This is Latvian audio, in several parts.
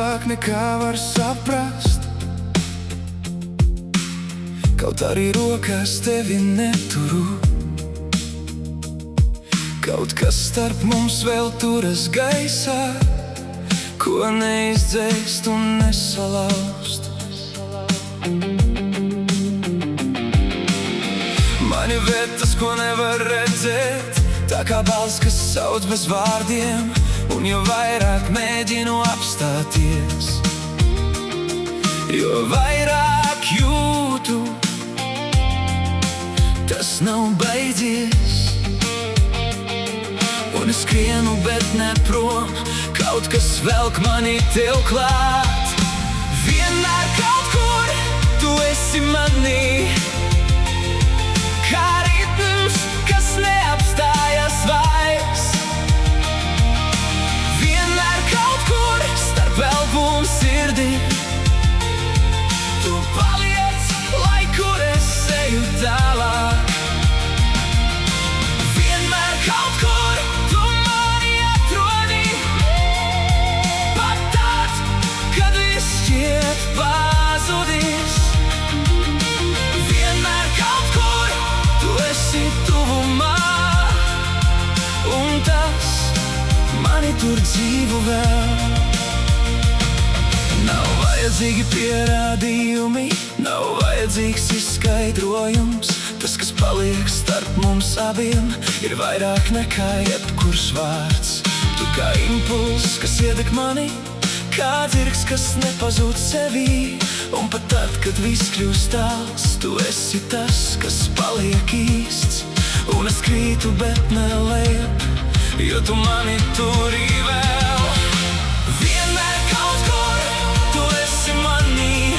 vairāk nekā var saprast. Kaut arī rokās tevi neturu, kaut kas starp mums vēl turas gaisā, ko neizdzēst un nesalauzt. Mani vietas, ko nevar redzēt, tā kā balss, kas sauc bez vārdiem, un jo vairāk mēģinu apstāties, jo vairāk jūtu, tas nav beidzies. Un es skrienu, bet ne prom, kaut kas velk mani tev klāt. Vienmēr kaut kur tu esi manī, kā ritms, kas neapstājas vairs. Vienmēr kaut kur starp elpu un sirdi, tu paliec, lai kur es eju tālāk. Vienmēr kaut kur tu mani atrodi, pat tad, kad viss šķiet pazudis. Vienmēr kaut kur tu esi tuvumā, un tas mani tur dzīvo vēl. Nav vajadzīgi pierādījumi, nav vajadzīgs izskaidrojums. Tas, kas paliek starp mums abiem, ir vairāk nekā jebkurš vārds. Tu kā impulss, kas iedeg mani, kā dzirks, kas nepazūd sevī. Un pat tad, kad viss kļūst tāls, tu esi tas, kas paliek īsts. Un es krītu, bet nelejap, jo tu mani turi vēl. Vienmēr kaut kur tu esi manī,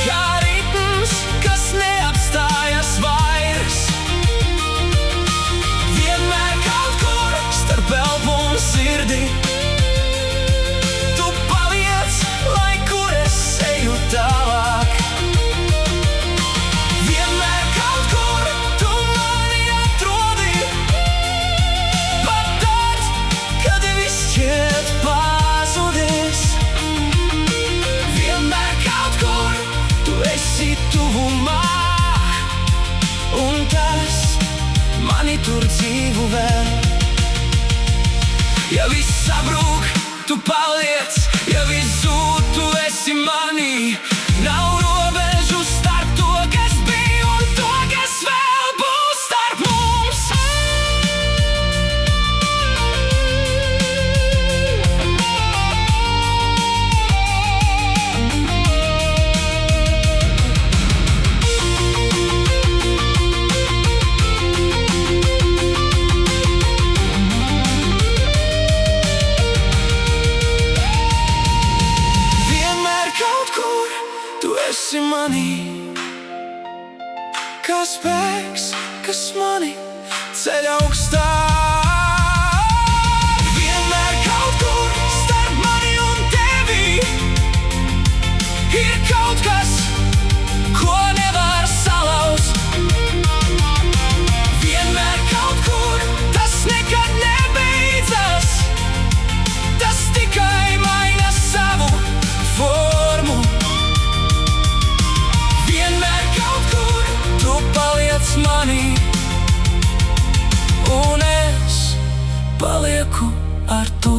kā ritms, kas neapstājas vairs. Vienmēr kaut kur starp elpu un sirdi, tu paliec, lai kur es eju tālāk. Vienmēr kaut kur tu mani atrodi, pat tad, kad viss šķiet pazudis. Vienmēr kaut kur tu esi tuvumā, un tas mani tur dzīvo vēl. Ja viss sabrūk, tu paliec, ja viss zūd, tu esi manī. Nav robežu starp to, kas bija, un to, kas vēl būs starp mums. Vienmēr kaut kur tu esi manī, kā spēks, kas mani ceļ augstāk. Vienmēr kaut kur starp mani un tevi ir kaut kas, ko nevar salauzt. Vienmēr kaut kur tas nekad nebeidzas, tas tikai maina savu formu. Vienmēr kaut kur tu paliec manī, un es palieku ar to.